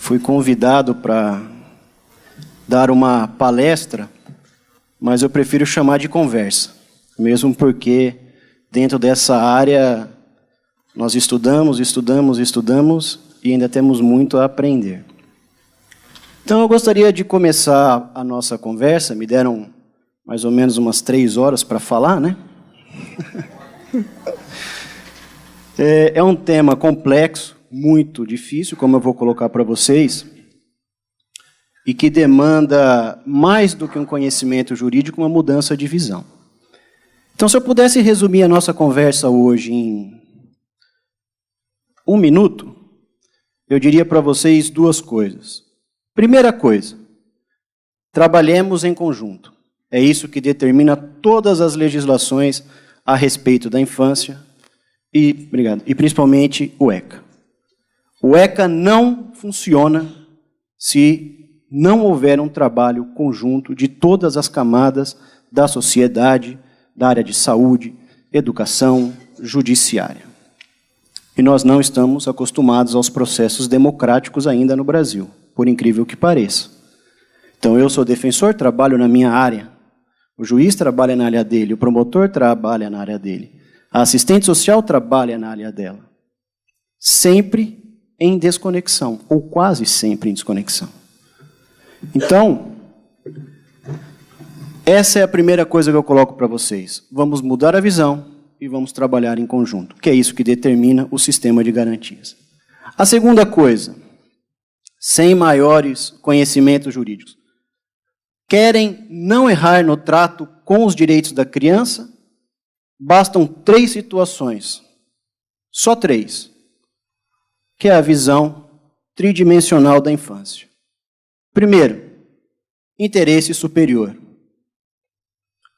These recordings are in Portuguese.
Fui convidado para dar uma palestra, mas eu prefiro chamar de conversa, mesmo porque dentro dessa área nós estudamos e ainda temos muito a aprender. Então eu gostaria de começar a nossa conversa, me deram mais ou menos umas 3 horas para falar, né? É um tema complexo, muito difícil, como eu vou colocar para vocês, e que demanda, mais do que um conhecimento jurídico, uma mudança de visão. Então, se eu pudesse resumir a nossa conversa hoje em 1 minuto, eu diria para vocês 2 coisas. Primeira coisa, trabalhemos em conjunto. É isso que determina todas as legislações a respeito da infância e principalmente o ECA. O ECA não funciona se não houver um trabalho conjunto de todas as camadas da sociedade, da área de saúde, educação, judiciária. E nós não estamos acostumados aos processos democráticos ainda no Brasil, por incrível que pareça. Então, eu sou defensor, trabalho na minha área, o juiz trabalha na área dele, o promotor trabalha na área dele, a assistente social trabalha na área dela. Sempre em desconexão, ou quase sempre em desconexão. Então, essa é a primeira coisa que eu coloco para vocês. Vamos mudar a visão e vamos trabalhar em conjunto, que é isso que determina o sistema de garantias. A segunda coisa, sem maiores conhecimentos jurídicos. Querem não errar no trato com os direitos da criança? Bastam 3 situações, só 3, que é a visão tridimensional da infância. Primeiro, interesse superior.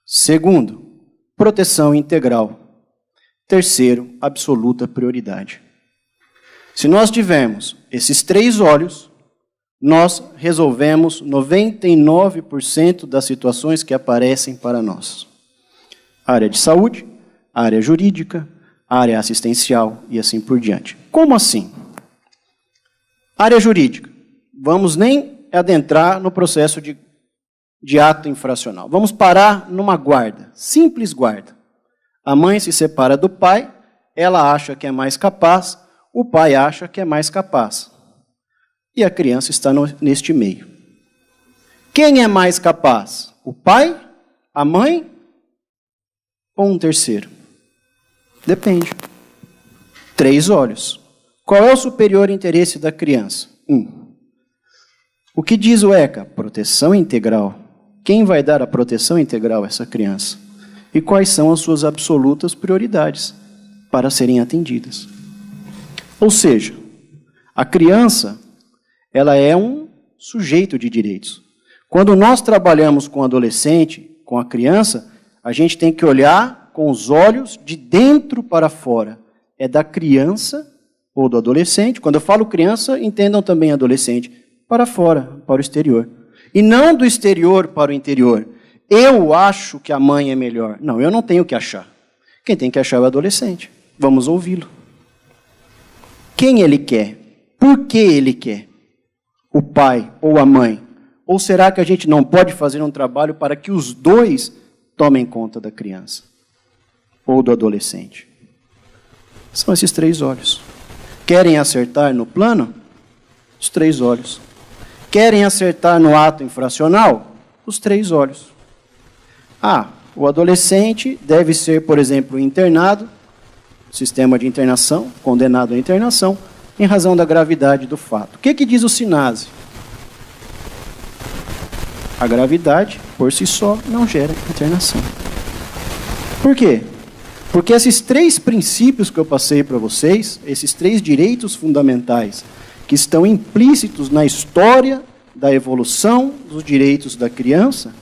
Segundo, proteção integral. Terceiro, absoluta prioridade. Se nós tivermos esses 3 olhos, nós resolvemos 99% das situações que aparecem para nós. Área de saúde, área jurídica, área assistencial e assim por diante. Como assim? Área jurídica. Vamos nem adentrar no processo de ato infracional. Vamos parar numa guarda, simples guarda. A mãe se separa do pai, ela acha que é mais capaz, o pai acha que é mais capaz. E a criança está neste meio. Quem é mais capaz? O pai? A mãe? Ou um terceiro? Depende. 3 olhos. Qual é o superior interesse da criança? 1. O que diz o ECA? Proteção integral. Quem vai dar a proteção integral a essa criança? E quais são as suas absolutas prioridades para serem atendidas? Ou seja, a criança, ela é um sujeito de direitos. Quando nós trabalhamos com o adolescente, com a criança, a gente tem que olhar com os olhos de dentro para fora. É da criança ou do adolescente. Quando eu falo criança, entendam também adolescente. Para fora, para o exterior. E não do exterior para o interior. Eu acho que a mãe é melhor. Não, eu não tenho que achar. Quem tem que achar é o adolescente. Vamos ouvi-lo. Quem ele quer? Por que ele quer? O pai ou a mãe? Ou será que a gente não pode fazer um trabalho para que os 2 tomem conta da criança? Ou do adolescente? São esses 3 olhos. Querem acertar no plano? Os 3 olhos. Querem acertar no ato infracional? Os 3 olhos. O adolescente deve ser, por exemplo, internado, sistema de internação, condenado à internação, em razão da gravidade do fato. O que diz o SINASE? A gravidade, por si só, não gera internação. Por quê? Porque esses 3 princípios que eu passei para vocês, esses 3 direitos fundamentais, que estão implícitos na história da evolução dos direitos da criança,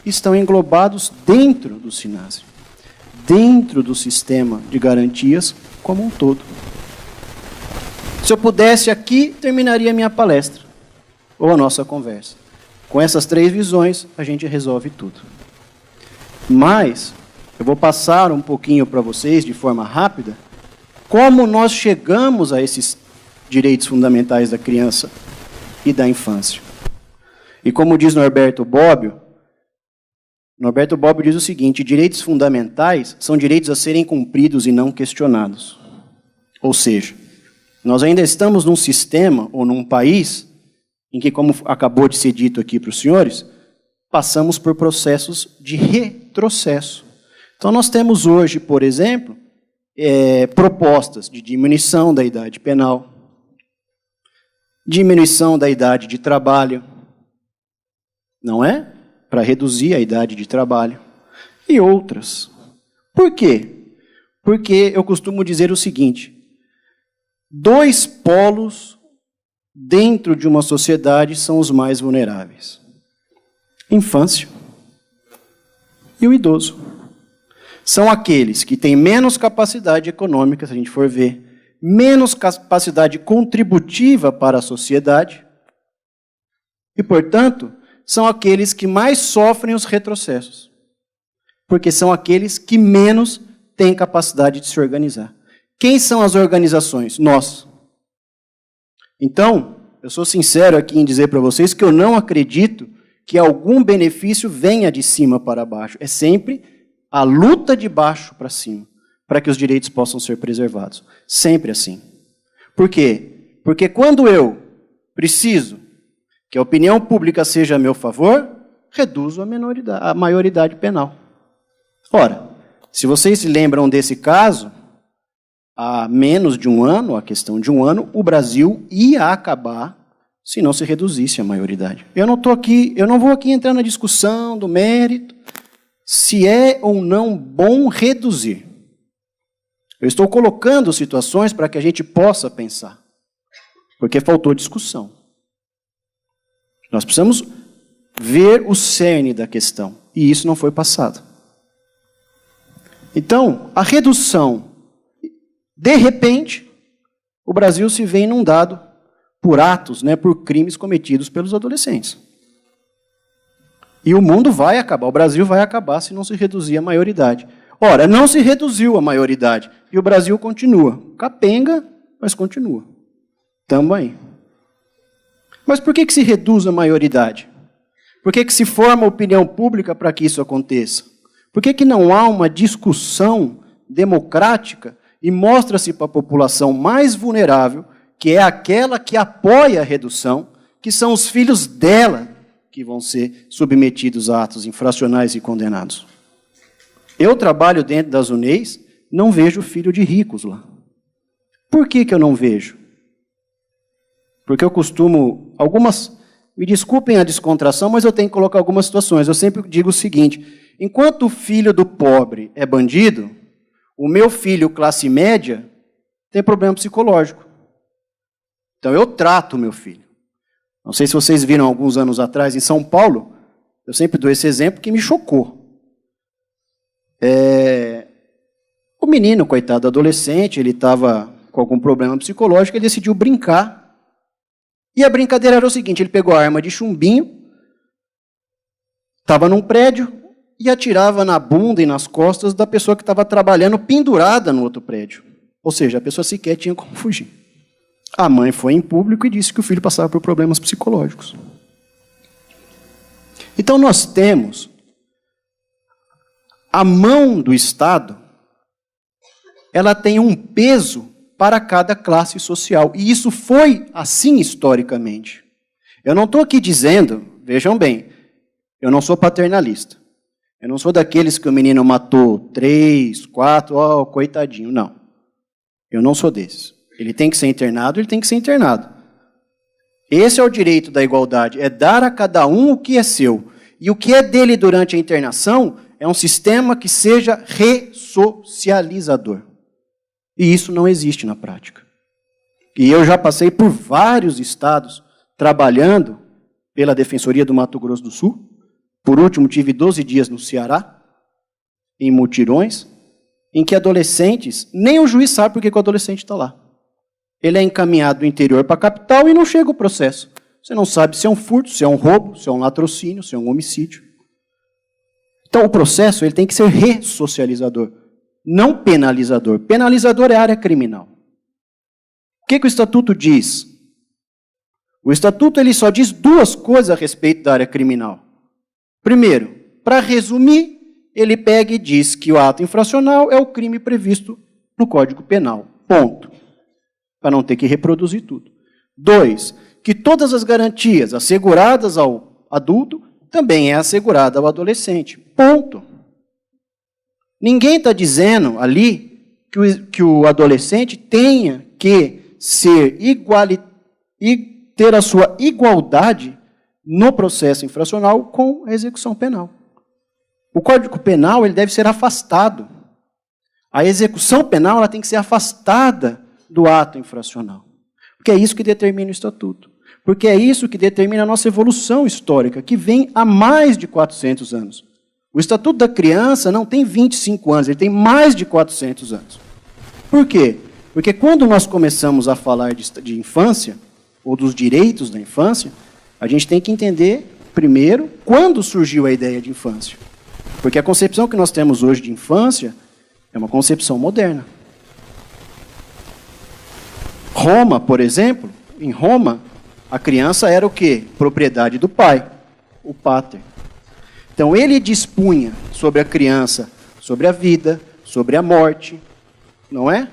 estão englobados dentro do SINASE, dentro do sistema de garantias como um todo. Se eu pudesse aqui, terminaria a minha palestra, ou a nossa conversa. Com essas 3 visões, a gente resolve tudo. Mas, eu vou passar um pouquinho para vocês, de forma rápida, como nós chegamos a esses direitos fundamentais da criança e da infância. E como diz Norberto Bobbio diz o seguinte: direitos fundamentais são direitos a serem cumpridos e não questionados. Ou seja, nós ainda estamos num sistema ou num país em que, como acabou de ser dito aqui para os senhores, passamos por processos de retrocesso. Então nós temos hoje, por exemplo, propostas de diminuição da idade penal, diminuição da idade de trabalho, não é? Para reduzir a idade de trabalho, e outras. Por quê? Porque eu costumo dizer o seguinte: 2 polos dentro de uma sociedade são os mais vulneráveis: infância e o idoso. São aqueles que têm menos capacidade econômica, se a gente for ver, menos capacidade contributiva para a sociedade, e, portanto, são aqueles que mais sofrem os retrocessos, porque são aqueles que menos têm capacidade de se organizar. Quem são as organizações? Nós. Então, eu sou sincero aqui em dizer para vocês que eu não acredito que algum benefício venha de cima para baixo. É sempre a luta de baixo para cima, para que os direitos possam ser preservados. Sempre assim. Por quê? Porque quando eu preciso que a opinião pública seja a meu favor, reduzo a maioridade penal. Ora, se vocês se lembram desse caso, há menos de um ano, a questão de um ano, o Brasil ia acabar se não se reduzisse a maioridade. Eu não vou aqui entrar na discussão do mérito, se é ou não bom reduzir. Eu estou colocando situações para que a gente possa pensar, porque faltou discussão. Nós precisamos ver o cerne da questão, e isso não foi passado. Então, a redução, de repente, o Brasil se vê inundado por atos, por crimes cometidos pelos adolescentes. E o mundo vai acabar, o Brasil vai acabar se não se reduzir a maioridade. Ora, não se reduziu a maioridade, e o Brasil continua. Capenga, mas continua. Estamos aí. Mas por que se reduz a maioridade? Por que se forma opinião pública para que isso aconteça? Por que não há uma discussão democrática e mostra-se para a população mais vulnerável, que é aquela que apoia a redução, que são os filhos dela que vão ser submetidos a atos infracionais e condenados? Eu trabalho dentro das UNEIs, não vejo filho de ricos lá. Por que eu não vejo? Porque eu costumo, me desculpem a descontração, mas eu tenho que colocar algumas situações. Eu sempre digo o seguinte: enquanto o filho do pobre é bandido, o meu filho, classe média, tem problema psicológico. Então eu trato o meu filho. Não sei se vocês viram alguns anos atrás em São Paulo, eu sempre dou esse exemplo que me chocou. O menino, coitado, adolescente, ele estava com algum problema psicológico, ele decidiu brincar. E a brincadeira era o seguinte: ele pegou a arma de chumbinho, estava num prédio e atirava na bunda e nas costas da pessoa que estava trabalhando pendurada no outro prédio. Ou seja, a pessoa sequer tinha como fugir. A mãe foi em público e disse que o filho passava por problemas psicológicos. Então nós temos a mão do Estado, ela tem um peso para cada classe social. E isso foi assim historicamente. Eu não estou aqui dizendo, vejam bem, eu não sou paternalista. Eu não sou daqueles que o menino matou 3, 4, coitadinho, não. Eu não sou desses. Ele tem que ser internado, ele tem que ser internado. Esse é o direito da igualdade, é dar a cada um o que é seu. E o que é dele durante a internação é um sistema que seja ressocializador. E isso não existe na prática. E eu já passei por vários estados trabalhando pela Defensoria do Mato Grosso do Sul. Por último, tive 12 dias no Ceará, em mutirões, em que adolescentes, nem o juiz sabe por que o adolescente está lá. Ele é encaminhado do interior para a capital e não chega o processo. Você não sabe se é um furto, se é um roubo, se é um latrocínio, se é um homicídio. Então o processo ele tem que ser ressocializador, não penalizador. Penalizador é área criminal. O que o Estatuto diz? O Estatuto ele só diz duas coisas a respeito da área criminal. Primeiro, para resumir, ele pega e diz que o ato infracional é o crime previsto no Código Penal. Ponto. Para não ter que reproduzir tudo. 2, que todas as garantias asseguradas ao adulto também é assegurada ao adolescente. Ponto. Ninguém está dizendo ali que o adolescente tenha que ser e ter a sua igualdade no processo infracional com a execução penal. O Código Penal ele deve ser afastado. A execução penal ela tem que ser afastada do ato infracional. Porque é isso que determina o Estatuto. Porque é isso que determina a nossa evolução histórica, que vem há mais de 400 anos. O Estatuto da Criança não tem 25 anos, ele tem mais de 400 anos. Por quê? Porque quando nós começamos a falar de infância, ou dos direitos da infância, a gente tem que entender, primeiro, quando surgiu a ideia de infância. Porque a concepção que nós temos hoje de infância é uma concepção moderna. Roma, por exemplo, em Roma, a criança era o quê? Propriedade do pai, o pater. Então, ele dispunha sobre a criança, sobre a vida, sobre a morte, não é?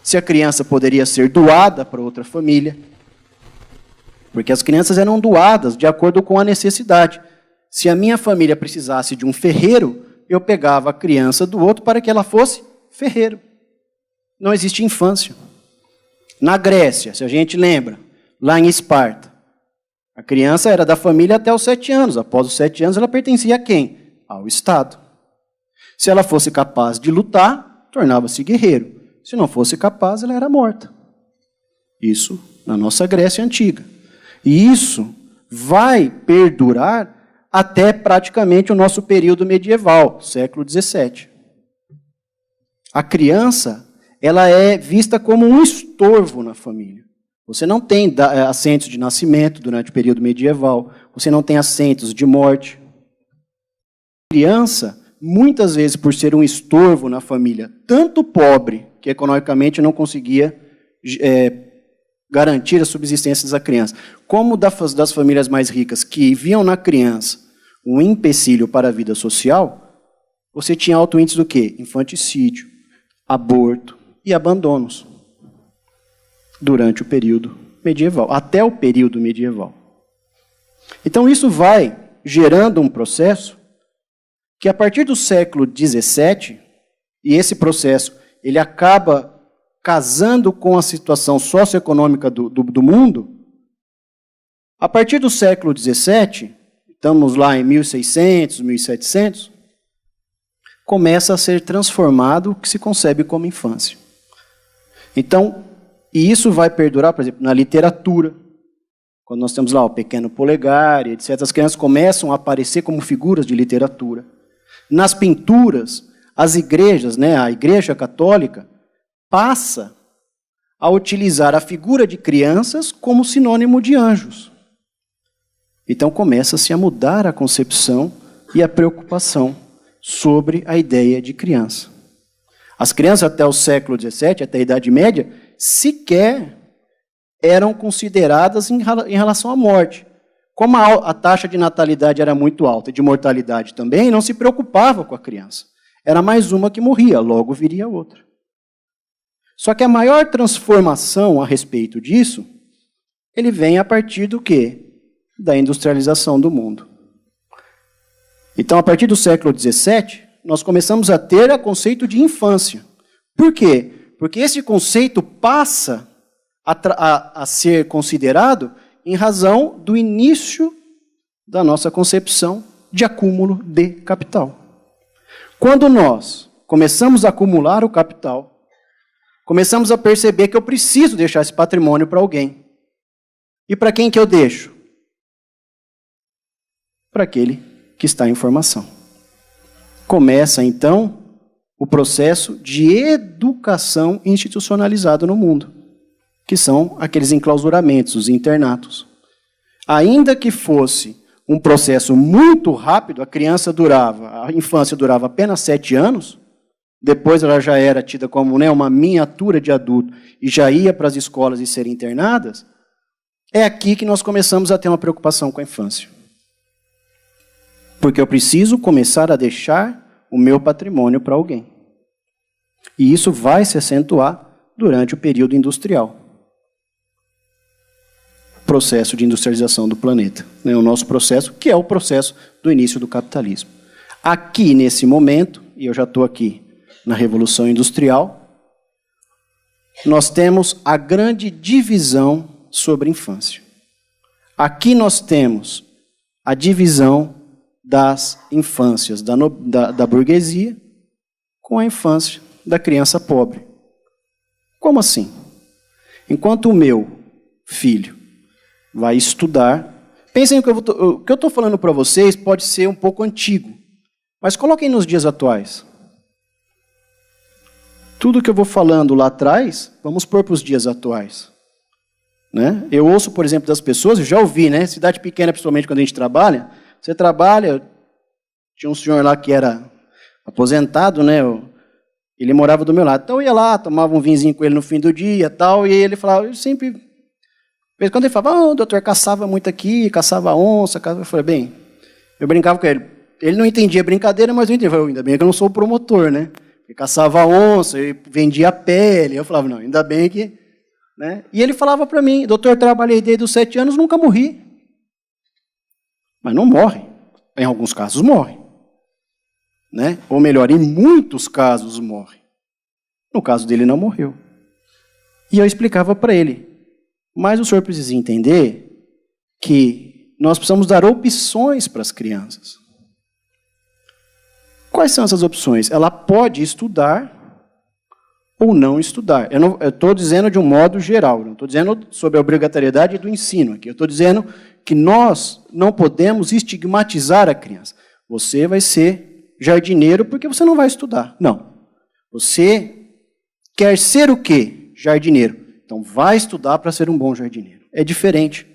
Se a criança poderia ser doada para outra família, porque as crianças eram doadas de acordo com a necessidade. Se a minha família precisasse de um ferreiro, eu pegava a criança do outro para que ela fosse ferreiro. Não existe infância. Na Grécia, se a gente lembra, lá em Esparta, a criança era da família até os 7 anos. Após os 7 anos, ela pertencia a quem? Ao Estado. Se ela fosse capaz de lutar, tornava-se guerreiro. Se não fosse capaz, ela era morta. Isso na nossa Grécia antiga. E isso vai perdurar até praticamente o nosso período medieval, século XVII. A criança, ela é vista como um estorvo na família. Você não tem assentos de nascimento durante o período medieval, você não tem assentos de morte. A criança, muitas vezes, por ser um estorvo na família, tanto pobre, que economicamente não conseguia garantir a subsistência da criança, como das famílias mais ricas, que viam na criança um empecilho para a vida social, você tinha alto índice do quê? Infanticídio, aborto e abandonos durante o período medieval, até o período medieval. Então isso vai gerando um processo que a partir do século XVII, e esse processo ele acaba casando com a situação socioeconômica do mundo, a partir do século XVII, estamos lá em 1600, 1700, começa a ser transformado o que se concebe como infância. Então, e isso vai perdurar, por exemplo, na literatura, quando nós temos lá o Pequeno Polegar, etc., as crianças começam a aparecer como figuras de literatura. Nas pinturas, as igrejas, a Igreja Católica, passa a utilizar a figura de crianças como sinônimo de anjos. Então começa-se a mudar a concepção e a preocupação sobre a ideia de criança. As crianças até o século XVII, até a Idade Média, sequer eram consideradas em relação à morte. Como a taxa de natalidade era muito alta e de mortalidade também, não se preocupava com a criança. Era mais uma que morria, logo viria outra. Só que a maior transformação a respeito disso, ele vem a partir do quê? Da industrialização do mundo. Então, a partir do século XVII, nós começamos a ter o conceito de infância. Por quê? Porque esse conceito passa a ser considerado em razão do início da nossa concepção de acúmulo de capital. Quando nós começamos a acumular o capital, começamos a perceber que eu preciso deixar esse patrimônio para alguém. E para quem que eu deixo? Para aquele que está em formação. Começa, então, o processo de educação institucionalizado no mundo, que são aqueles enclausuramentos, os internatos. Ainda que fosse um processo muito rápido, a infância durava apenas 7 anos, depois ela já era tida como uma miniatura de adulto e já ia para as escolas e ser internadas, É aqui que nós começamos a ter uma preocupação com a infância. Porque eu preciso começar a deixar o meu patrimônio para alguém. E isso vai se acentuar durante o período industrial. Processo de industrialização do planeta. Né? O nosso processo, que é o processo do início do capitalismo. Aqui, nesse momento, e eu já estou aqui na Revolução Industrial, nós temos a grande divisão sobre a infância. Aqui nós temos a divisão das infâncias da burguesia com a infância da criança pobre. Como assim? Enquanto o meu filho vai estudar, pensem que o que eu estou falando para vocês pode ser um pouco antigo, mas coloquem nos dias atuais. Tudo que eu vou falando lá atrás, vamos pôr para os dias atuais. Né? Eu ouço, por exemplo, das pessoas, eu já ouvi, né? Cidade pequena, principalmente quando a gente trabalha, você trabalha, tinha um senhor lá que era aposentado, né? Ele morava do meu lado, então eu ia lá, tomava um vinhozinho com ele no fim do dia, tal, e ele falava, eu sempre, quando ele falava, o doutor caçava muito aqui, caçava onça, eu falei, bem, eu brincava com ele, ele não entendia brincadeira, mas eu entendia, ainda bem que eu não sou o promotor, né? Ele caçava onça, ele vendia pele, eu falava, não, ainda bem que... Né? E ele falava para mim, doutor, trabalhei desde os 7 anos, nunca morri. Mas não morre. Em alguns casos morre. Né? Ou melhor, em muitos casos morre. No caso dele não morreu. E eu explicava para ele, mas o senhor precisa entender que nós precisamos dar opções para as crianças. Quais são essas opções? Ela pode estudar ou não estudar. Eu estou dizendo de um modo geral, não estou dizendo sobre a obrigatoriedade do ensino aqui. Eu estou dizendo que nós não podemos estigmatizar a criança. Você vai ser jardineiro porque você não vai estudar. Não. Você quer ser o quê? Jardineiro. Então vai estudar para ser um bom jardineiro. É diferente.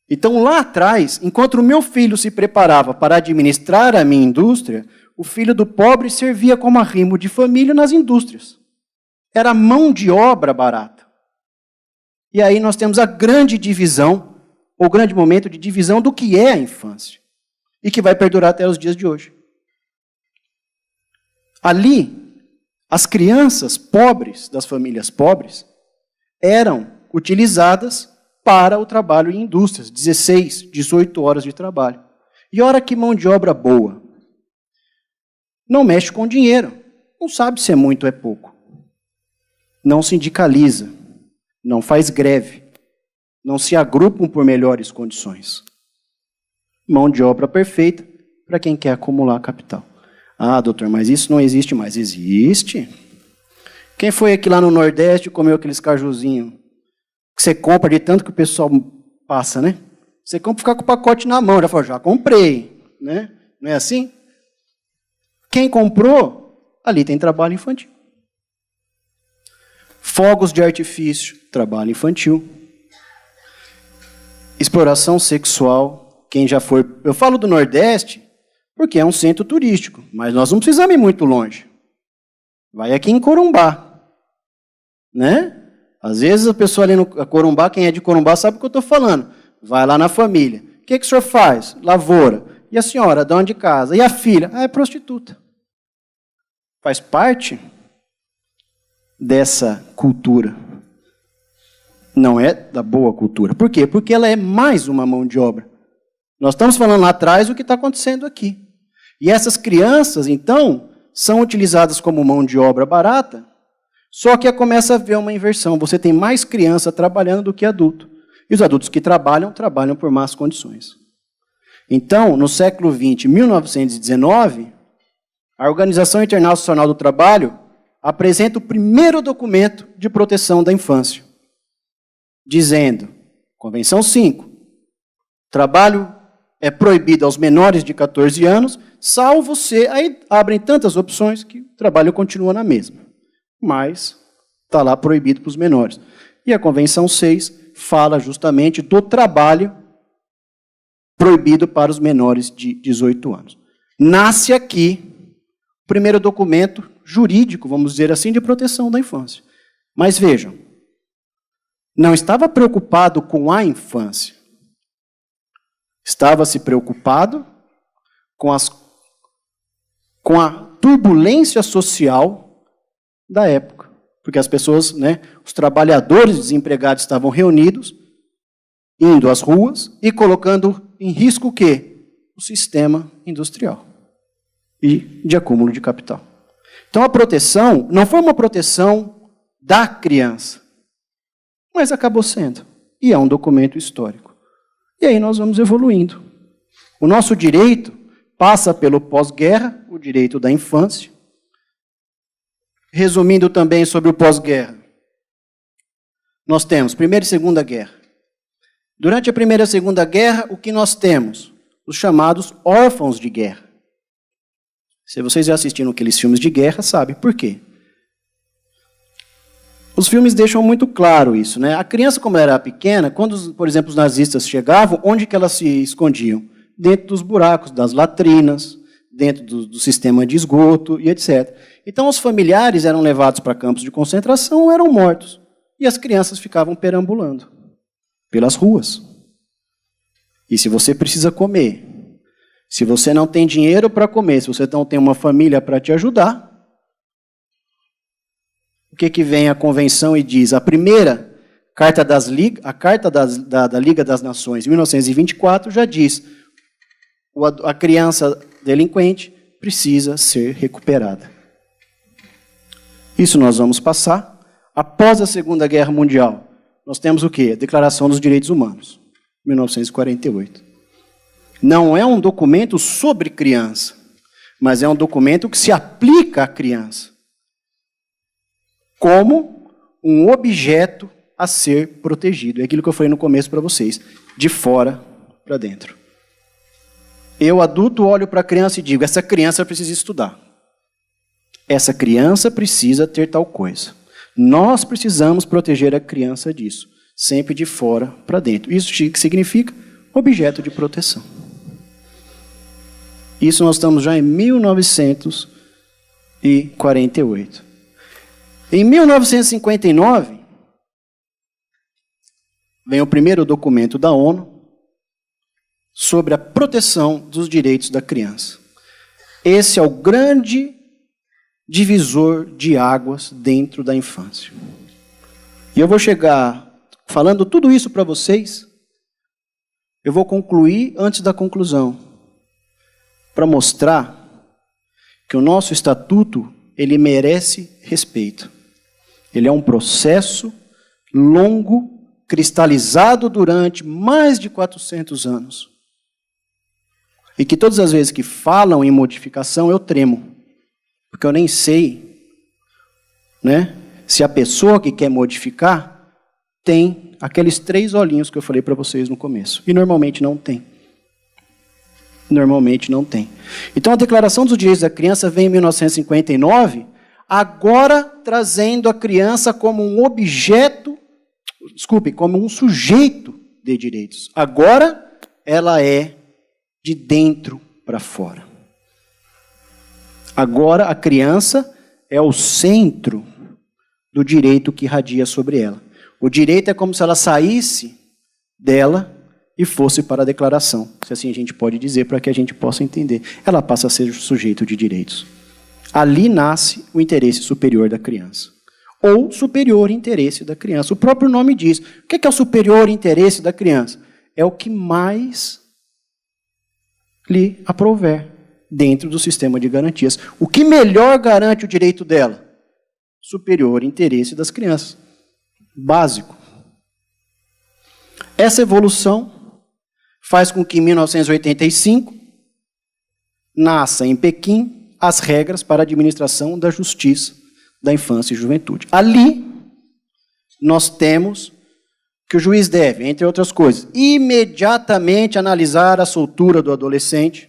Então lá atrás, enquanto o meu filho se preparava para administrar a minha indústria, o filho do pobre servia como arrimo de família nas indústrias. Era mão de obra barata. E aí nós temos a grande divisão, o grande momento de divisão do que é a infância. E que vai perdurar até os dias de hoje. Ali, as crianças pobres, das famílias pobres, eram utilizadas para o trabalho em indústrias, 16, 18 horas de trabalho. E olha que mão de obra boa. Não mexe com dinheiro, não sabe se é muito ou é pouco. Não sindicaliza, não faz greve, não se agrupam por melhores condições. Mão de obra perfeita para quem quer acumular capital. Ah, doutor, mas isso não existe mais. Existe. Quem foi aqui lá no Nordeste e comeu aqueles cajuzinhos que você compra de tanto que o pessoal passa, né? Você compra e fica com o pacote na mão, já fala, já comprei, né? Não é assim? Quem comprou, ali tem trabalho infantil. Fogos de artifício, trabalho infantil. Exploração sexual, quem já foi... Eu falo do Nordeste porque é um centro turístico, mas nós não precisamos ir muito longe. Vai aqui em Corumbá, né? Às vezes a pessoa ali no Corumbá, quem é de Corumbá sabe o que eu estou falando. Vai lá na família. O que o senhor faz? Lavoura. E a senhora, dona de casa? E a filha? Ah, é prostituta. Faz parte dessa cultura. Não é da boa cultura. Por quê? Porque ela é mais uma mão de obra. Nós estamos falando lá atrás do que está acontecendo aqui. E essas crianças, então, são utilizadas como mão de obra barata, só que começa a haver uma inversão. Você tem mais criança trabalhando do que adulto. E os adultos que trabalham, trabalham por más condições. Então, no século XX, 1919, a Organização Internacional do Trabalho apresenta o primeiro documento de proteção da infância, dizendo, Convenção 5, trabalho é proibido aos menores de 14 anos, salvo se... Aí abrem tantas opções que o trabalho continua na mesma. Mas está lá proibido para os menores. E a Convenção 6 fala justamente do trabalho proibido para os menores de 18 anos. Nasce aqui o primeiro documento jurídico, vamos dizer assim, de proteção da infância. Mas vejam, não estava preocupado com a infância. Estava se preocupado com a turbulência social da época. Porque as pessoas, os trabalhadores desempregados estavam reunidos, indo às ruas e colocando em risco o quê? O sistema industrial e de acúmulo de capital. Então a proteção não foi uma proteção da criança, mas acabou sendo. E é um documento histórico. E aí nós vamos evoluindo. O nosso direito passa pelo pós-guerra, o direito da infância. Resumindo também sobre o pós-guerra, nós temos Primeira e Segunda Guerra. Durante a Primeira e a Segunda Guerra, o que nós temos? Os chamados órfãos de guerra. Se vocês já assistiram aqueles filmes de guerra, sabem por quê. Os filmes deixam muito claro isso, A criança, como ela era pequena, quando, por exemplo, os nazistas chegavam, onde que elas se escondiam? Dentro dos buracos, das latrinas, dentro do sistema de esgoto e etc. Então, os familiares eram levados para campos de concentração ou eram mortos. E as crianças ficavam perambulando pelas ruas. E se você precisa comer, se você não tem dinheiro para comer, se você não tem uma família para te ajudar, o que vem a convenção e diz? A primeira carta da Liga das Nações, em 1924, já diz: a criança delinquente precisa ser recuperada. Isso nós vamos passar. Após a Segunda Guerra Mundial, nós temos o quê? A Declaração dos Direitos Humanos, 1948. Não é um documento sobre criança, mas é um documento que se aplica à criança como um objeto a ser protegido. É aquilo que eu falei no começo para vocês, de fora para dentro. Eu, adulto, olho para a criança e digo: essa criança precisa estudar. Essa criança precisa ter tal coisa. Nós precisamos proteger a criança disso, sempre de fora para dentro. Isso significa objeto de proteção. Isso nós estamos já em 1948. Em 1959, vem o primeiro documento da ONU sobre a proteção dos direitos da criança. Esse é o grande divisor de águas dentro da infância. E eu vou chegar falando tudo isso para vocês. Eu vou concluir antes da conclusão, para mostrar que o nosso estatuto, ele merece respeito. Ele é um processo longo, cristalizado durante mais de 400 anos. E que todas as vezes que falam em modificação, eu tremo. Porque eu nem sei, se a pessoa que quer modificar tem aqueles 3 olhinhos que eu falei para vocês no começo. E normalmente não tem. Normalmente não tem. Então a Declaração dos Direitos da Criança vem em 1959, agora trazendo a criança como um objeto, como um sujeito de direitos. Agora ela é de dentro para fora. Agora a criança é o centro do direito que irradia sobre ela. O direito é como se ela saísse dela e fosse para a declaração, se assim a gente pode dizer, para que a gente possa entender. Ela passa a ser sujeito de direitos. Ali nasce o interesse superior da criança. Ou superior interesse da criança. O próprio nome diz. O que é o superior interesse da criança? É o que mais lhe aprouver dentro do sistema de garantias. O que melhor garante o direito dela? Superior interesse das crianças. Básico. Essa evolução faz com que em 1985 nasça em Pequim as regras para a administração da justiça da infância e juventude. Ali nós temos que o juiz deve, entre outras coisas, imediatamente analisar a soltura do adolescente.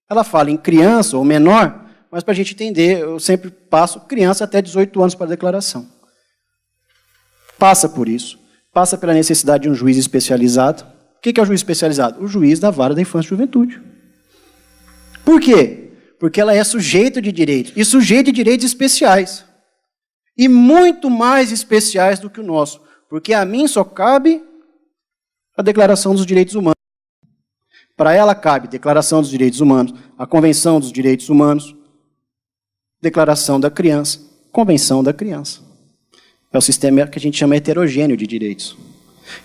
Ela fala em criança ou menor, mas para a gente entender, eu sempre passo criança até 18 anos para a declaração. Passa por isso. Passa pela necessidade de um juiz especializado. O que é o juiz especializado? O juiz da vara da infância e juventude. Por quê? Porque ela é sujeito de direitos. E sujeito de direitos especiais. E muito mais especiais do que o nosso. Porque a mim só cabe a Declaração dos Direitos Humanos. Para ela cabe Declaração dos Direitos Humanos, a Convenção dos Direitos Humanos, Declaração da Criança, Convenção da Criança. É o sistema que a gente chama heterogêneo de direitos.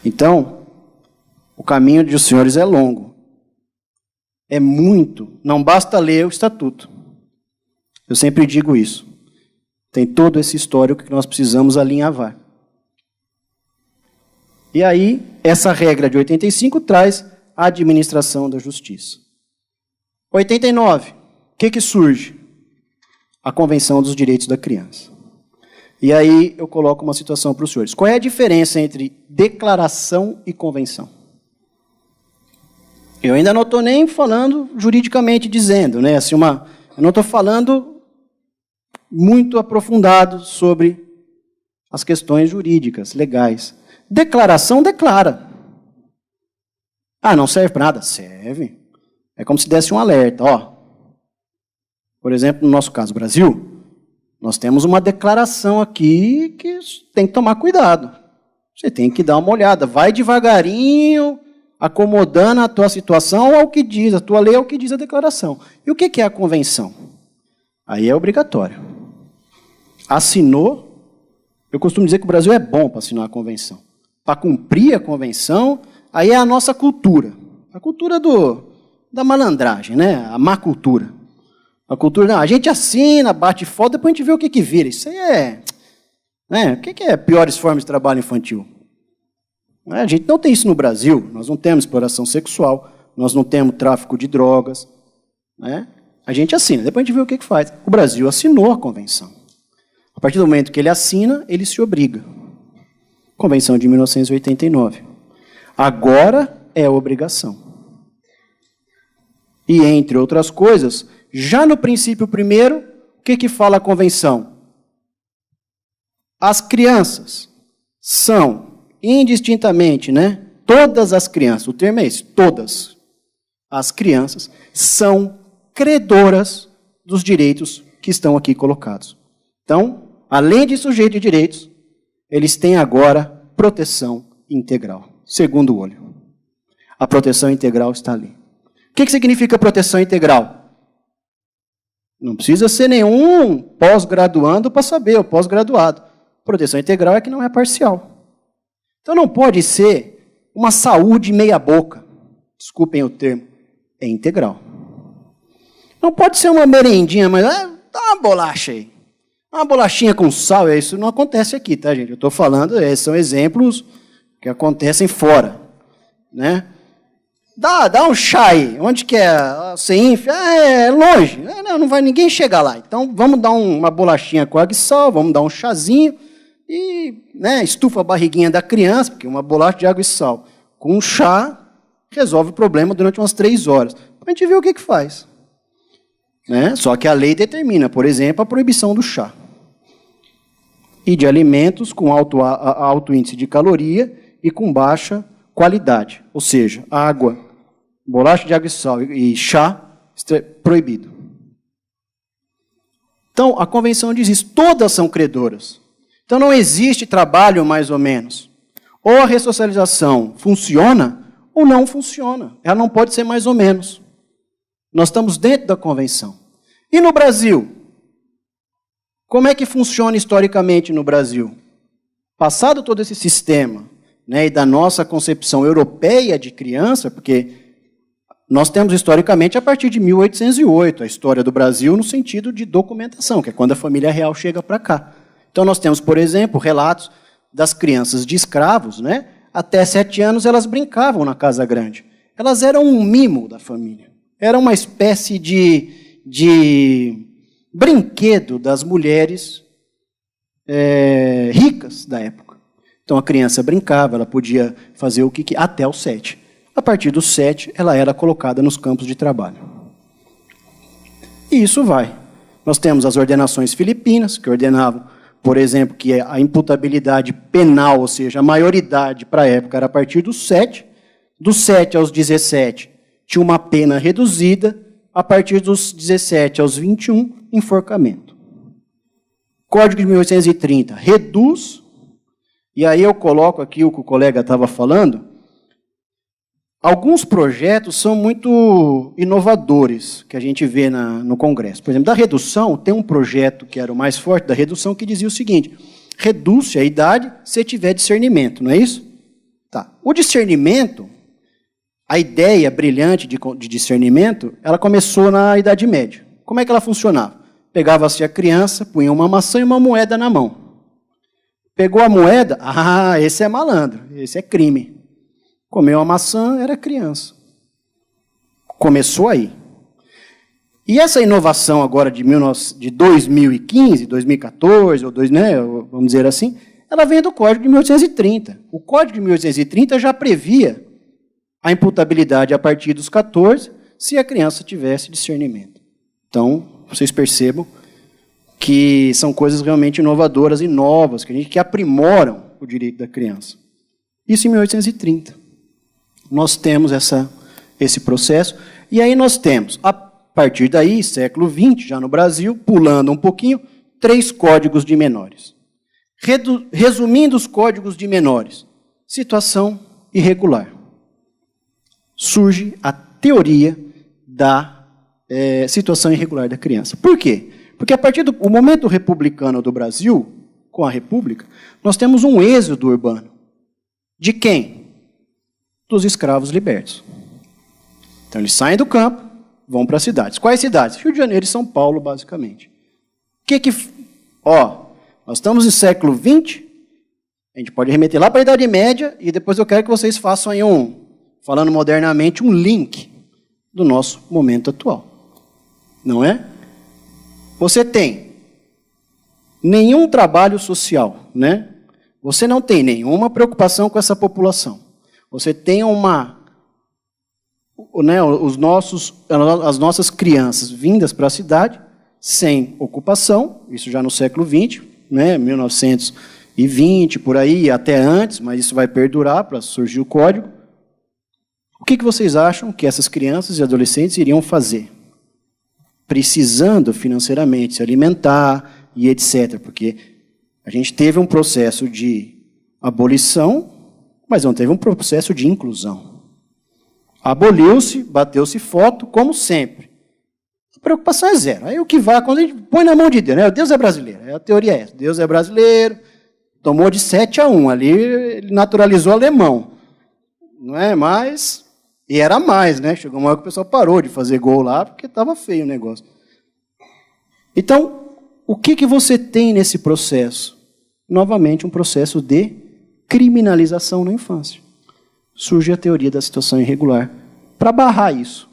Então, o caminho dos senhores é longo. É muito. Não basta ler o Estatuto. Eu sempre digo isso. Tem todo esse histórico que nós precisamos alinhavar. E aí, essa regra de 85 traz a administração da justiça. 89. O que surge? A Convenção dos Direitos da Criança. E aí eu coloco uma situação para os senhores. Qual é a diferença entre declaração e convenção? Eu ainda não estou nem falando juridicamente dizendo, né? Assim, eu não estou falando muito aprofundado sobre as questões jurídicas, legais. Declaração declara. Ah, não serve para nada? Serve. É como se desse um alerta. Ó, por exemplo, no nosso caso, Brasil, nós temos uma declaração aqui que tem que tomar cuidado. Você tem que dar uma olhada. Vai devagarinho, acomodando a tua situação ao que diz, a tua lei ao que diz a declaração. E o que é a convenção? Aí é obrigatório. Assinou, eu costumo dizer que o Brasil é bom para assinar a convenção. Para cumprir a convenção, aí é a nossa cultura. A cultura da malandragem, né? A má cultura. A cultura, não, a gente assina, bate foto, depois a gente vê o que vira. Isso aí é... Né? O que é piores formas de trabalho infantil? A gente não tem isso no Brasil. Nós não temos exploração sexual, nós não temos tráfico de drogas. Né? A gente assina, depois a gente vê o que faz. O Brasil assinou a convenção. A partir do momento que ele assina, ele se obriga. Convenção de 1989. Agora é obrigação. E, entre outras coisas, já no princípio primeiro, o que fala a convenção? As crianças são indistintamente, né? Todas as crianças, o termo é esse, todas as crianças são credoras dos direitos que estão aqui colocados. Então, além de sujeito de direitos, eles têm agora proteção integral. Segundo olho. A proteção integral está ali. O que significa proteção integral? Não precisa ser nenhum pós-graduando para saber, o pós-graduado. Proteção integral é que não é parcial. Então não pode ser uma saúde meia boca. Desculpem o termo. É integral. Não pode ser uma merendinha, mas dá uma bolacha aí. Uma bolachinha com sal, isso não acontece aqui, tá, gente? Eu estou falando, são exemplos que acontecem fora. Né? Dá um chá aí. Onde que é? Você enfia? É longe. Não vai ninguém chegar lá. Então, vamos dar uma bolachinha com água e sal, vamos dar um chazinho e estufa a barriguinha da criança, porque uma bolacha de água e sal com um chá resolve o problema durante umas 3 horas. A gente vê o que faz. Né? Só que a lei determina, por exemplo, a proibição do chá. E de alimentos com alto índice de caloria e com baixa qualidade. Ou seja, água, bolacha de água e sal e chá, proibido. Então, a convenção diz isso, todas são credoras. Então, não existe trabalho mais ou menos. Ou a ressocialização funciona, ou não funciona. Ela não pode ser mais ou menos. Nós estamos dentro da convenção. E no Brasil? Como é que funciona historicamente no Brasil? Passado todo esse sistema, e da nossa concepção europeia de criança, porque nós temos historicamente a partir de 1808 a história do Brasil no sentido de documentação, que é quando a família real chega para cá. Então nós temos, por exemplo, relatos das crianças de escravos, até 7 anos elas brincavam na casa grande. Elas eram um mimo da família. Era uma espécie de brinquedo das mulheres ricas da época. Então a criança brincava, ela podia fazer o que até os 7. A partir dos 7, ela era colocada nos campos de trabalho. E isso vai. Nós temos as ordenações filipinas, que ordenavam, por exemplo, que a imputabilidade penal, ou seja, a maioridade para a época era a partir dos 7. Dos 7 aos 17, tinha uma pena reduzida. A partir dos 17 aos 21, enforcamento. Código de 1830 reduz E aí eu coloco aqui o que o colega estava falando. Alguns projetos são muito inovadores, que a gente vê no Congresso. Por exemplo, da redução, tem um projeto que era o mais forte da redução, que dizia o seguinte: reduz-se a idade se tiver discernimento, não é isso? Tá. O discernimento, a ideia brilhante de discernimento, ela começou na Idade Média. Como é que ela funcionava? Pegava-se a criança, punha uma maçã e uma moeda na mão. Pegou a moeda, esse é malandro, esse é crime. Comeu a maçã, era criança. Começou aí. E essa inovação agora de 2015, 2014, vamos dizer assim, ela vem do Código de 1830. O Código de 1830 já previa a imputabilidade a partir dos 14, se a criança tivesse discernimento. Então, vocês percebam que são coisas realmente inovadoras e novas, que aprimoram o direito da criança. Isso em 1830. Nós temos esse processo, e aí nós temos, a partir daí, século XX, já no Brasil, pulando um pouquinho, 3 códigos de menores. Resumindo os códigos de menores, situação irregular. Surge a teoria da situação irregular da criança. Por quê? Porque a partir do momento republicano do Brasil, com a República, nós temos um êxodo urbano. De quem? Dos escravos libertos. Então, eles saem do campo, vão para as cidades. Quais cidades? Rio de Janeiro e São Paulo, basicamente. Nós estamos no século XX, a gente pode remeter lá para a Idade Média, e depois eu quero que vocês façam aí falando modernamente, um link do nosso momento atual. Não é? Você tem nenhum trabalho social, né? Você não tem nenhuma preocupação com essa população. Você tem as nossas crianças vindas para a cidade sem ocupação, isso já no século XX, né, 1920, por aí, até antes, mas isso vai perdurar para surgir o código. O que vocês acham que essas crianças e adolescentes iriam fazer? Precisando financeiramente se alimentar e etc. Porque a gente teve um processo de abolição, mas não teve um processo de inclusão. Aboliu-se, bateu-se foto, como sempre. A preocupação é zero. Aí o que vai, quando a gente põe na mão de Deus, né? Deus é brasileiro, a teoria é essa. Deus é brasileiro, tomou de 7-1, ali ele naturalizou alemão. Não é mais... E era mais, né? Chegou uma hora que o pessoal parou de fazer gol lá, porque estava feio o negócio. Então, o que você tem nesse processo? Novamente, um processo de criminalização na infância. Surge a teoria da situação irregular para barrar isso.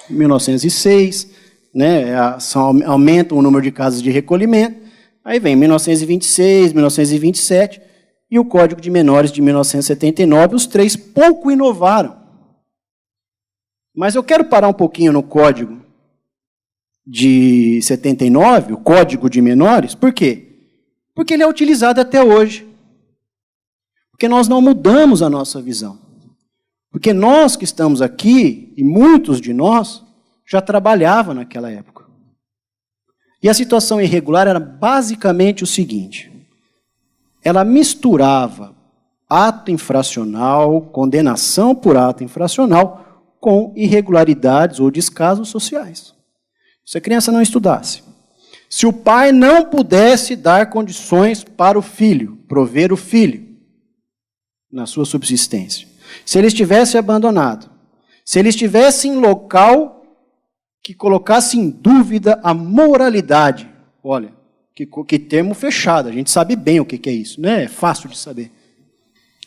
Em 1906, né, aumenta o número de casos de recolhimento. Aí vem 1926, 1927 e o Código de Menores de 1979. Os 3 pouco inovaram. Mas eu quero parar um pouquinho no Código de 79, o Código de Menores. Por quê? Porque ele é utilizado até hoje. Porque nós não mudamos a nossa visão. Porque nós que estamos aqui, e muitos de nós, já trabalhavam naquela época. E a situação irregular era basicamente o seguinte: ela misturava ato infracional, condenação por ato infracional, com irregularidades ou descasos sociais. Se a criança não estudasse, se o pai não pudesse dar condições para o filho, prover o filho na sua subsistência, se ele estivesse abandonado, se ele estivesse em local que colocasse em dúvida a moralidade, olha, que termo fechado, a gente sabe bem o que é isso, né? É fácil de saber.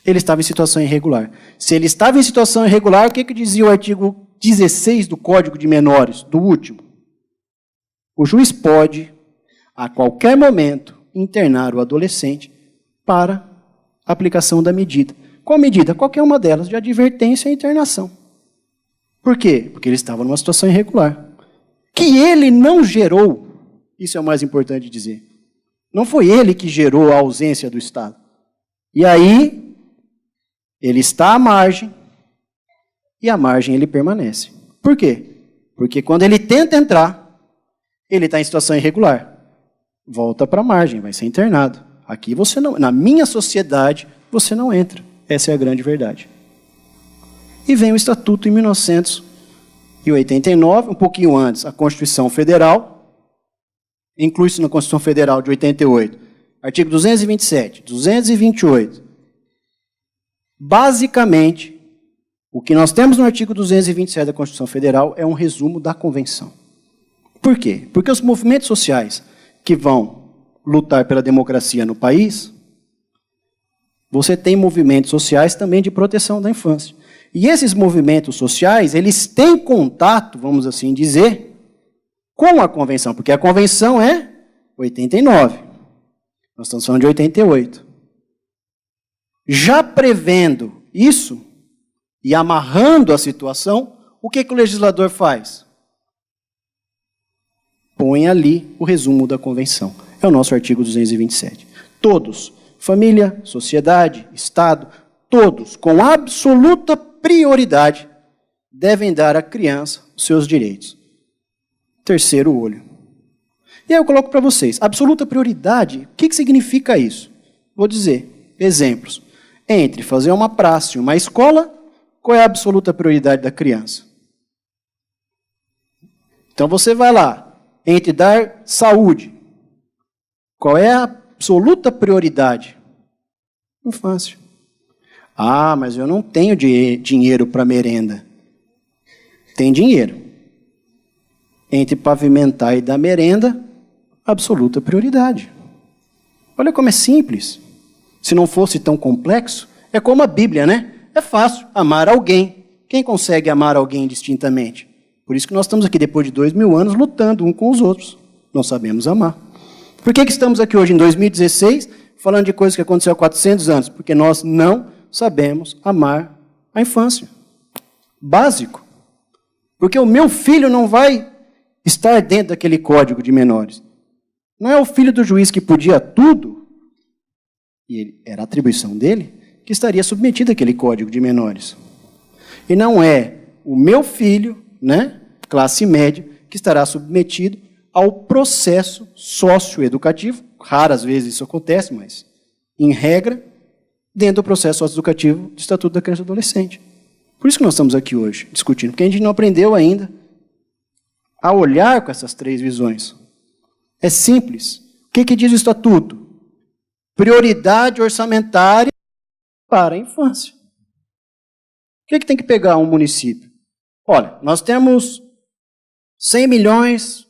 Ele estava em situação irregular. Se ele estava em situação irregular, o que dizia o artigo 16 do Código de Menores, do último? O juiz pode, a qualquer momento, internar o adolescente para aplicação da medida. Qual medida? Qualquer uma delas, de advertência e internação. Por quê? Porque ele estava numa situação irregular. Que ele não gerou, isso é o mais importante de dizer. Não foi ele que gerou a ausência do Estado. E aí, ele está à margem, e à margem ele permanece. Por quê? Porque quando ele tenta entrar, ele está em situação irregular. Volta para a margem, vai ser internado. aqui você não, na minha sociedade você não entra. Essa é a grande verdade. E vem o Estatuto em 1989, um pouquinho antes, a Constituição Federal, inclui-se na Constituição Federal de 88, artigo 227, 228. Basicamente, o que nós temos no artigo 227 da Constituição Federal é um resumo da Convenção. Por quê? Porque os movimentos sociais que vão lutar pela democracia no país, você tem movimentos sociais também de proteção da infância. E esses movimentos sociais, eles têm contato, vamos assim dizer, com a Convenção, porque a Convenção é 89. Nós estamos falando de 88. Já prevendo isso e amarrando a situação, o que o legislador faz? Põe ali o resumo da Convenção. É o nosso artigo 227. Todos, família, sociedade, Estado, todos, com absoluta prioridade, devem dar à criança os seus direitos. Terceiro olho. E aí eu coloco para vocês, absoluta prioridade, o que significa isso? Vou dizer, exemplos. Entre fazer uma praça e uma escola, qual é a absoluta prioridade da criança? Então você vai lá, entre dar saúde, qual é a absoluta prioridade? Infância. Ah, mas eu não tenho dinheiro para merenda. Tem dinheiro. Entre pavimentar e dar merenda, absoluta prioridade. Olha como é simples. Se não fosse tão complexo, é como a Bíblia, né? É fácil amar alguém. Quem consegue amar alguém distintamente? Por isso que nós estamos aqui, depois de 2000 anos, lutando uns com os outros. Não sabemos amar. Por que estamos aqui hoje, em 2016, falando de coisas que aconteceram há 400 anos? Porque nós não sabemos amar a infância. Básico. Porque o meu filho não vai estar dentro daquele código de menores. Não é o filho do juiz que podia tudo, e era a atribuição dele, que estaria submetido àquele código de menores. E não é o meu filho, né, classe média, que estará submetido ao processo socioeducativo. Raras vezes isso acontece, mas, em regra, dentro do processo socioeducativo do Estatuto da Criança e do Adolescente. Por isso que nós estamos aqui hoje, discutindo, porque a gente não aprendeu ainda a olhar com essas três visões. É simples. O que diz o Estatuto? Prioridade orçamentária para a infância. O que tem que pegar um município? Olha, nós temos 100 milhões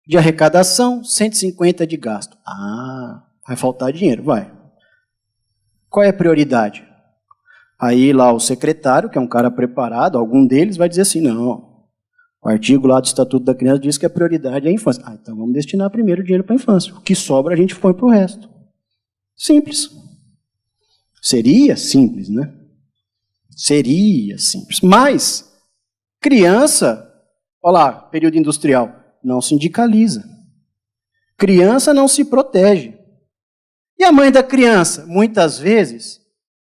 de arrecadação, 150 de gasto. Ah, vai faltar dinheiro, vai. Qual é a prioridade? Aí lá o secretário, que é um cara preparado, algum deles vai dizer assim, não, o artigo lá do Estatuto da Criança diz que a prioridade é a infância. Ah, então vamos destinar primeiro o dinheiro para a infância. O que sobra a gente põe para o resto. Simples. Seria simples, né? Seria simples. Mas, criança, olha lá, período industrial, não sindicaliza. Criança não se protege. E a mãe da criança? Muitas vezes,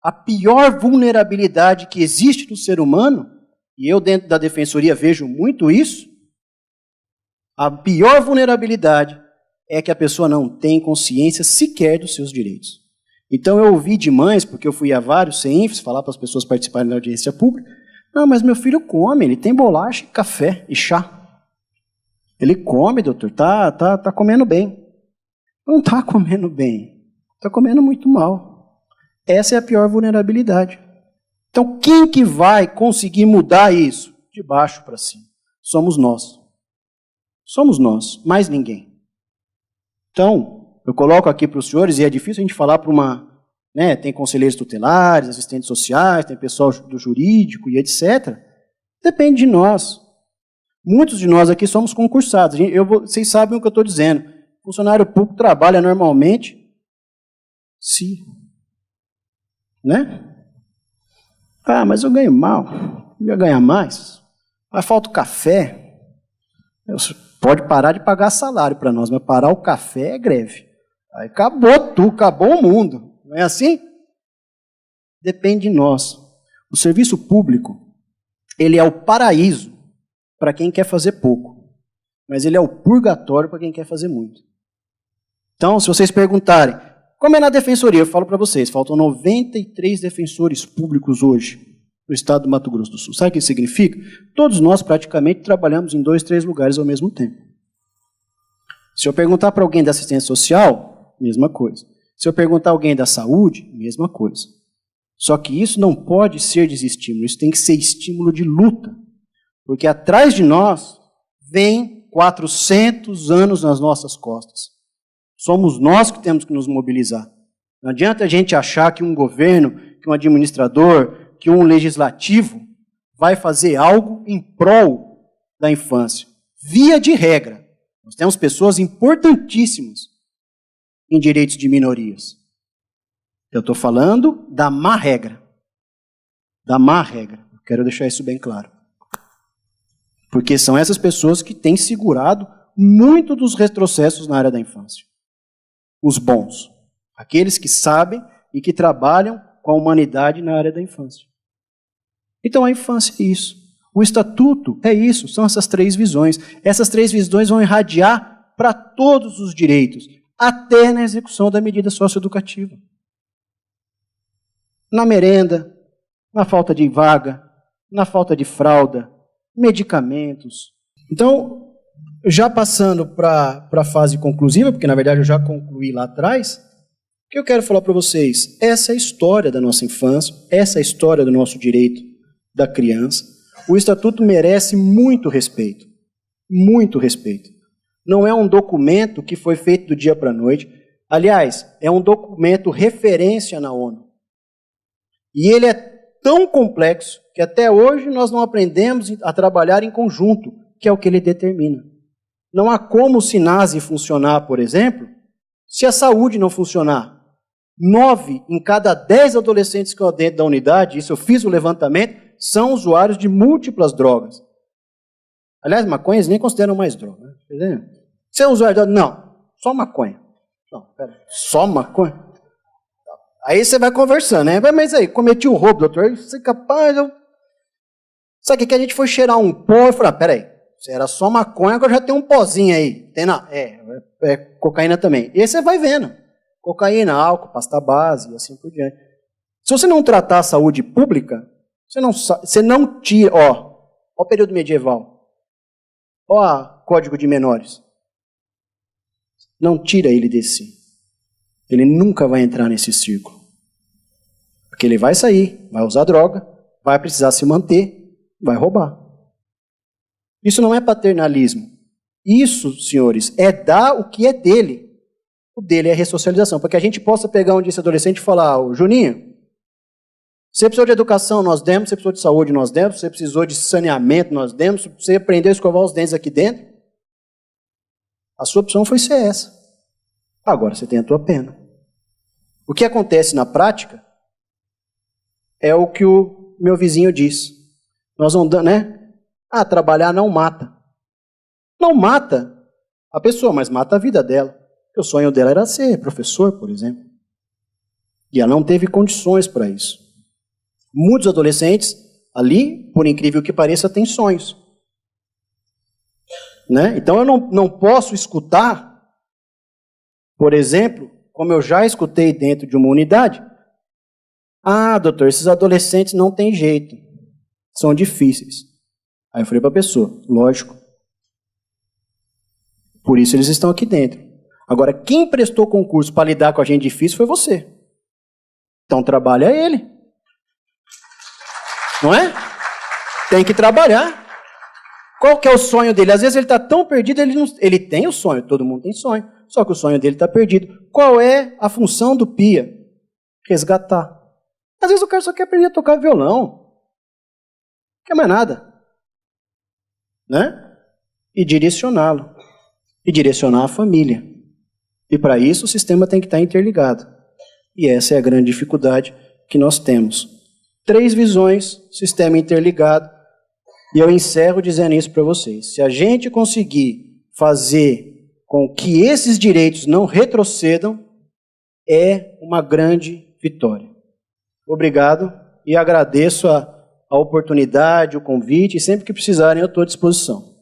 a pior vulnerabilidade que existe no ser humano, e eu dentro da defensoria vejo muito isso, a pior vulnerabilidade é que a pessoa não tem consciência sequer dos seus direitos. Então eu ouvi de mães, porque eu fui a vários CEINFs, falar para as pessoas participarem da audiência pública, não, mas meu filho come, ele tem bolacha, café e chá. Ele come, doutor, tá comendo bem. Não está comendo bem, está comendo muito mal. Essa é a pior vulnerabilidade. Então, quem que vai conseguir mudar isso? De baixo para cima. Somos nós. Somos nós, mais ninguém. Então, eu coloco aqui para os senhores, e é difícil a gente falar para uma... Né, tem conselheiros tutelares, assistentes sociais, tem pessoal do jurídico e etc. Depende de nós. Muitos de nós aqui somos concursados. Vocês sabem o que eu estou dizendo. Funcionário público trabalha normalmente, sim. Né? Ah, mas eu ganho mal. Eu ia ganhar mais. Mas falta o café. Pode parar de pagar salário para nós, mas parar o café é greve. Aí acabou tudo, acabou o mundo. Não é assim? Depende de nós. O serviço público, ele é o paraíso para quem quer fazer pouco. Mas ele é o purgatório para quem quer fazer muito. Então, se vocês perguntarem, Como é na defensoria, eu falo para vocês, faltam 93 defensores públicos hoje no estado do Mato Grosso do Sul. Sabe o que isso significa? Todos nós praticamente trabalhamos em 2, 3 lugares ao mesmo tempo. Se eu perguntar para alguém da assistência social, mesma coisa. Se eu perguntar a alguém da saúde, mesma coisa. Só que isso não pode ser desestímulo, isso tem que ser estímulo de luta. Porque atrás de nós vem 400 anos nas nossas costas. Somos nós que temos que nos mobilizar. Não adianta a gente achar que um governo, que um administrador, que um legislativo vai fazer algo em prol da infância. Via de regra, nós temos pessoas importantíssimas em direitos de minorias. Eu estou falando da má regra. Da má regra. Eu quero deixar isso bem claro. Porque são essas pessoas que têm segurado muito dos retrocessos na área da infância. Os bons. Aqueles que sabem e que trabalham com a humanidade na área da infância. Então a infância é isso. O estatuto é isso, são essas 3 visões. Essas 3 visões vão irradiar para todos os direitos, até na execução da medida socioeducativa. Na merenda, na falta de vaga, na falta de fralda, medicamentos. Então, já passando para a fase conclusiva, porque na verdade eu já concluí lá atrás, o que eu quero falar para vocês? Essa é a história da nossa infância, essa é a história do nosso direito da criança. O Estatuto merece muito respeito. Muito respeito. Não é um documento que foi feito do dia para a noite. Aliás, é um documento referência na ONU. E ele é tão complexo que até hoje nós não aprendemos a trabalhar em conjunto, que é o que ele determina. Não há como o SINASE funcionar, por exemplo, se a saúde não funcionar. 9 em cada 10 adolescentes que estão dentro da unidade, isso eu fiz o levantamento, são usuários de múltiplas drogas. Aliás, maconha eles nem consideram mais droga. Né? Você é usuário de droga? Não, só maconha. Não, pera, só maconha? Aí você vai conversando, né? Mas aí, cometi um roubo, doutor, você é capaz... Sabe o que a gente foi cheirar um pó e falou, peraí, se era só maconha, agora já tem um pozinho aí. Tem na... é cocaína também. E aí você vai vendo. Cocaína, álcool, pasta base e assim por diante. Se você não tratar a saúde pública, você não tira... Ó o período medieval. Ó o Código de Menores. Não tira ele desse. Ele nunca vai entrar nesse círculo. Porque ele vai sair, vai usar droga, vai precisar se manter, vai roubar. Isso não é paternalismo. Isso, senhores, é dar o que é dele. O dele é a ressocialização. Para que a gente possa pegar um dia esse adolescente e falar, Juninho, você precisou de educação, nós demos, você precisou de saúde, nós demos, você precisou de saneamento, nós demos, você aprendeu a escovar os dentes aqui dentro. A sua opção foi ser essa. Agora você tem a tua pena. O que acontece na prática é o que o meu vizinho diz. Nós não damos, né? Ah, trabalhar não mata. Não mata a pessoa, mas mata a vida dela. Porque o sonho dela era ser professor, por exemplo. E ela não teve condições para isso. Muitos adolescentes ali, por incrível que pareça, têm sonhos. Né? Então eu não posso escutar, por exemplo, como eu já escutei dentro de uma unidade, ah, doutor, esses adolescentes não têm jeito, são difíceis. Aí eu falei para a pessoa, lógico, por isso eles estão aqui dentro. Agora, quem prestou concurso para lidar com a gente difícil foi você. Então trabalha ele. Não é? Tem que trabalhar. Qual que é o sonho dele? Às vezes ele está tão perdido, ele tem o sonho, todo mundo tem sonho, só que o sonho dele está perdido. Qual é a função do PIA? Resgatar. Às vezes o cara só quer aprender a tocar violão. Não quer mais nada. Né? E direcioná-lo. E direcionar a família. E para isso o sistema tem que estar interligado. E essa é a grande dificuldade que nós temos. 3 visões, sistema interligado. E eu encerro dizendo isso para vocês. Se a gente conseguir fazer com que esses direitos não retrocedam, é uma grande vitória. Obrigado e agradeço a oportunidade, o convite, e sempre que precisarem eu estou à disposição.